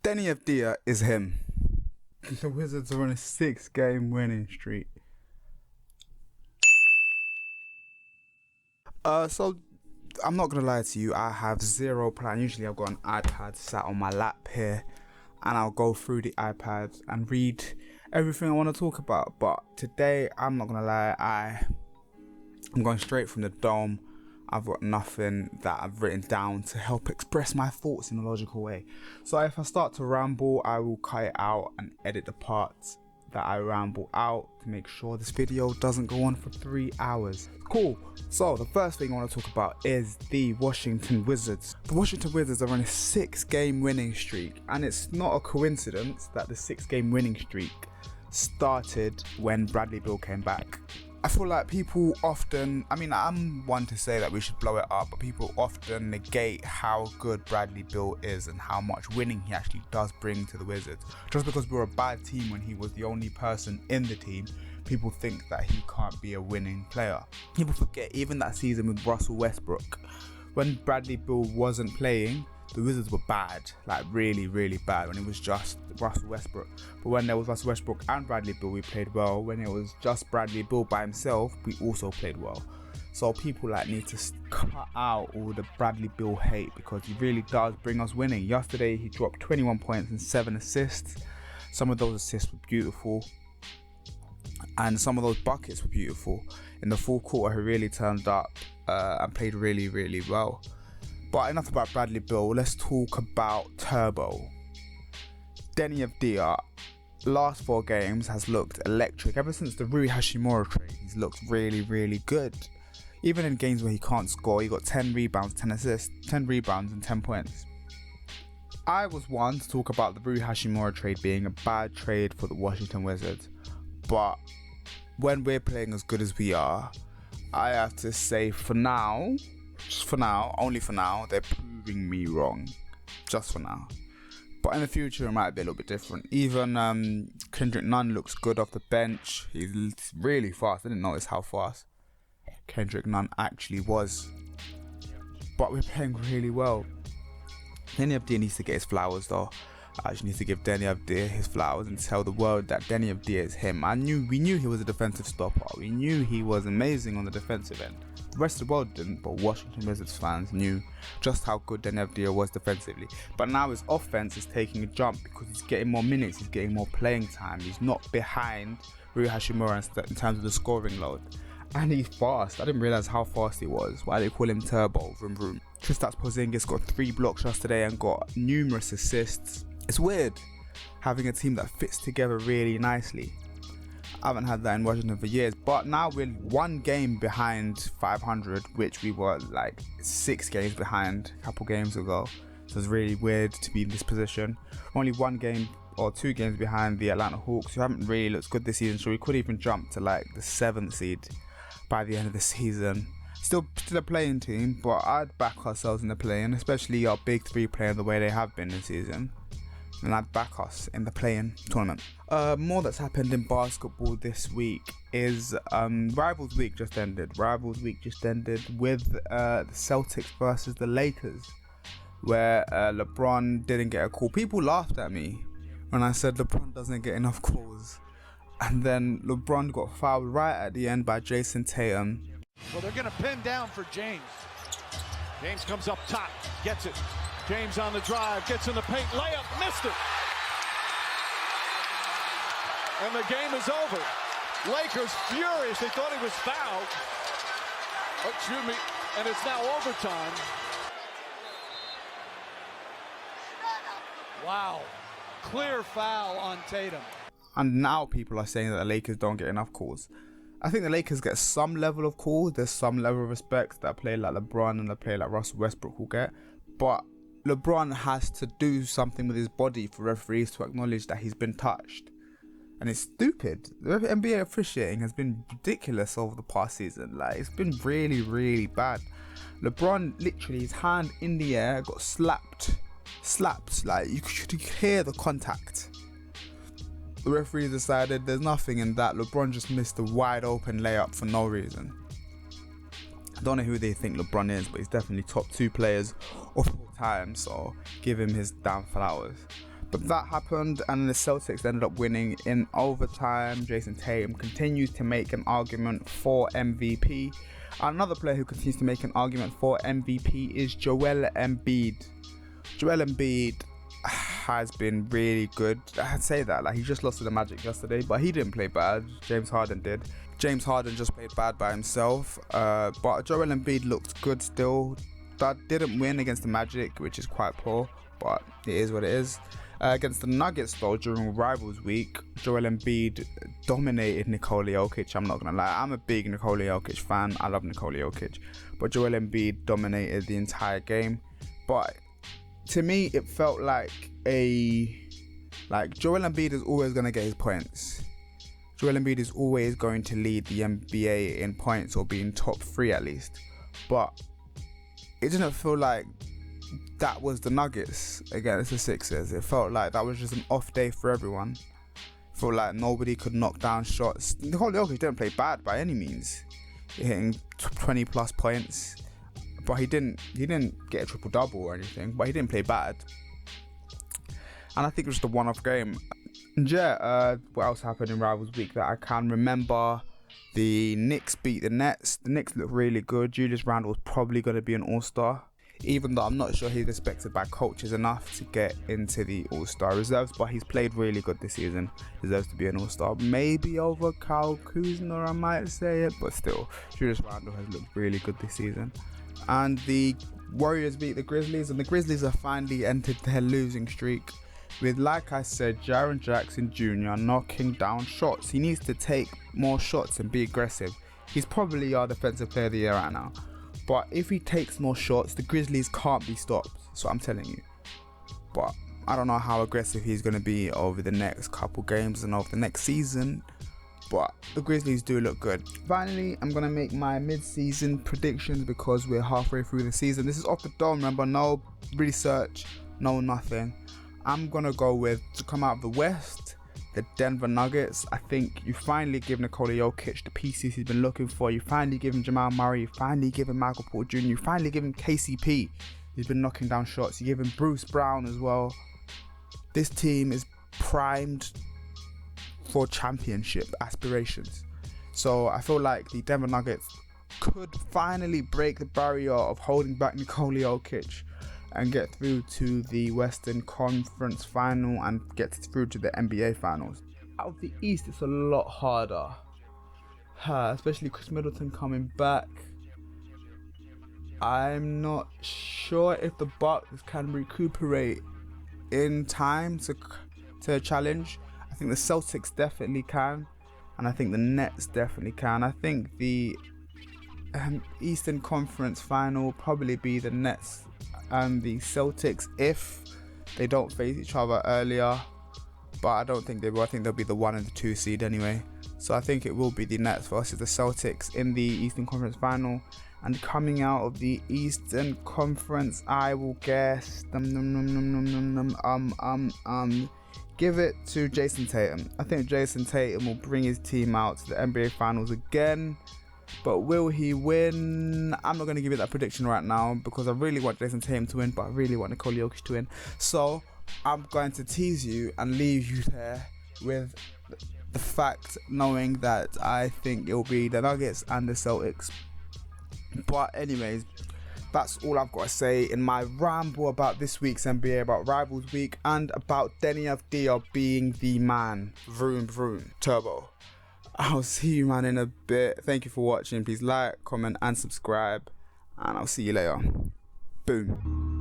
Deni Avdija is him. The Wizards are on a 6-game winning streak. So I'm not gonna lie to you, I have zero plan. Usually I've got an iPad sat on my lap here and I'll go through the iPad and read everything I want to talk about. But today, I'm not gonna lie, I'm going straight from the dome. I've got nothing that I've written down to help express my thoughts in a logical way. So if I start to ramble, I will cut it out and edit the parts that I ramble out to make sure this video doesn't go on for 3 hours. Cool. So the first thing I want to talk about is the Washington Wizards. The Washington Wizards are on a 6-game winning streak, and it's not a coincidence that the 6-game winning streak started when Bradley Beal came back. I feel like people often, I'm one to say that we should blow it up, but people often negate how good Bradley Beal is and how much winning he actually does bring to the Wizards. Just because we were a bad team when he was the only person in the team, people think that he can't be a winning player. People forget even that season with Russell Westbrook, when Bradley Beal wasn't playing, the Wizards were bad, like really, really bad when it was just Russell Westbrook. But when there was Russell Westbrook and Bradley Beal, we played well. When it was just Bradley Beal by himself, we also played well. So people need to cut out all the Bradley Beal hate, because he really does bring us winning. Yesterday, he dropped 21 points and 7 assists. Some of those assists were beautiful, and some of those buckets were beautiful. In the fourth quarter, he really turned up and played really, really well. But enough about Bradley Beal, let's talk about Turbo. Deni Avdija, last 4 games has looked electric. Ever since the Rui Hachimura trade, he's looked really, really good. Even in games where he can't score, he got 10 rebounds, 10 assists, 10 rebounds and 10 points. I was one to talk about the Rui Hachimura trade being a bad trade for the Washington Wizards. But when we're playing as good as we are, I have to say for now, just for now, only for now, they're proving me wrong. Just for now. But in the future, it might be a little bit different. Even Kendrick Nunn looks good off the bench. He's really fast. I didn't notice how fast Kendrick Nunn actually was. But we're playing really well. Deni Avdija needs to get his flowers though. I just need to give Deni Avdija his flowers and tell the world that Deni Avdija is him. We knew he was a defensive stopper. We knew he was amazing on the defensive end. The rest of the world didn't, but Washington Wizards fans knew just how good Deni Avdija was defensively. But now his offense is taking a jump because he's getting more minutes, he's getting more playing time. He's not behind Rui Hachimura in terms of the scoring load. And he's fast. I didn't realize how fast he was. Why they call him Turbo, vroom vroom. Kristaps Porzingis got 3 blocks yesterday and got numerous assists. It's weird having a team that fits together really nicely. I haven't had that in Washington for years, but now we're 1 game behind 500, which we were like 6 games behind a couple games ago. So it's really weird to be in this position. Only 1 game or 2 games behind the Atlanta Hawks, who haven't really looked good this season, so we could even jump to like the 7th seed by the end of the season. Still a playing team, but I'd back ourselves in the play-in, especially our big 3 playing the way they have been this season. And I'd back us in the play-in tournament. More that's happened in basketball this week is Rivals Week just ended. Rivals Week just ended with the Celtics versus the Lakers, where LeBron didn't get a call. People laughed at me when I said LeBron doesn't get enough calls. And then LeBron got fouled right at the end by Jason Tatum. Well, they're going to pin down for James. James comes up top, gets it. James on the drive, gets in the paint, layup, missed it. And the game is over. Lakers furious, they thought he was fouled. Oh, excuse me, and it's now overtime. Wow, clear foul on Tatum. And now people are saying that the Lakers don't get enough calls. I think the Lakers get some level of calls. There's some level of respect that a player like LeBron and a player like Russell Westbrook will get. But LeBron has to do something with his body for referees to acknowledge that he's been touched. And it's stupid. The NBA officiating has been ridiculous over the past season. Like, it's been really, really bad. LeBron, literally, his hand in the air, got slapped. Like, you could hear the contact. The referee decided there's nothing in that. LeBron just missed a wide open layup for no reason. I don't know who they think LeBron is, but he's definitely top 2 players of all time, so give him his damn flowers. But that happened, and the Celtics ended up winning in overtime. Jason Tatum continues to make an argument for MVP. Another player who continues to make an argument for MVP is Joel Embiid. Joel Embiid has been really good. I'd say that, like, he just lost to the Magic yesterday, but he didn't play bad. James Harden did. James Harden just played bad by himself, but Joel Embiid looked good still. That didn't win against the Magic, which is quite poor, but it is what it is. Against the Nuggets though, during Rivals Week, Joel Embiid dominated Nikola Jokic. I'm not gonna lie, I'm a big Nikola Jokic fan. I love Nikola Jokic, but Joel Embiid dominated the entire game. But to me, it felt like Joel Embiid is always gonna get his points. Joel Embiid is always going to lead the NBA in points, or be in top 3 at least. But it didn't feel like that was the Nuggets against the Sixers. It felt like that was just an off day for everyone. It felt like nobody could knock down shots. Nikola Jokic didn't play bad by any means, hitting 20 plus points, but he didn't get a triple double or anything, but he didn't play bad. And I think it was just a one-off game. And yeah, what else happened in Rivals Week that I can remember? The Knicks beat the Nets. The Knicks look really good. Julius Randle was probably going to be an all-star, even though I'm not sure he's respected by coaches enough to get into the all-star reserves, but he's played really good this season. Deserves to be an all-star. Maybe over Kyle Kuzma, I might say it, but still, Julius Randle has looked really good this season. And the Warriors beat the Grizzlies, and the Grizzlies have finally entered their losing streak with, like I said, Jaren Jackson Jr. knocking down shots. He needs to take more shots and be aggressive. He's probably our defensive player of the year right now. But if he takes more shots, the Grizzlies can't be stopped. So I'm telling you. But I don't know how aggressive he's going to be over the next couple games and over the next season. But the Grizzlies do look good. Finally, I'm going to make my mid-season predictions because we're halfway through the season. This is off the dome, remember? No research, no nothing. I'm going to go with, to come out of the West, the Denver Nuggets. I think you finally give Nikola Jokic the pieces he's been looking for. You finally give him Jamal Murray. You finally give him Michael Porter Jr. You finally give him KCP. He's been knocking down shots. You give him Bruce Brown as well. This team is primed for championship aspirations. So I feel like the Denver Nuggets could finally break the barrier of holding back Nikola Jokic and get through to the Western Conference Final and get through to the NBA Finals. Out of the East, it's a lot harder, especially Chris Middleton coming back. I'm not sure if the Bucks can recuperate in time to challenge. I think the Celtics definitely can, and I think the Nets definitely can. I think the Eastern Conference Final will probably be the Nets and the Celtics if they don't face each other earlier, but I don't think they will. I think they'll be the 1 and the 2 seed anyway. So I think it will be the Nets versus the Celtics in the Eastern Conference Final. And coming out of the Eastern Conference, I will guess give it to Jason Tatum. I think Jason Tatum will bring his team out to the NBA Finals again. But will he win? I'm not going to give you that prediction right now because I really want Jason Tatum to win, but I really want Nikola Jokic to win. So I'm going to tease you and leave you there with the fact, knowing that I think it will be the Nuggets and the Celtics. But anyways, that's all I've got to say in my ramble about this week's NBA, about Rivals Week, and about Deni Avdija being the man. Vroom, vroom, turbo. I'll see you, man, in a bit. Thank you for watching. Please like, comment, and subscribe. And I'll see you later. Boom.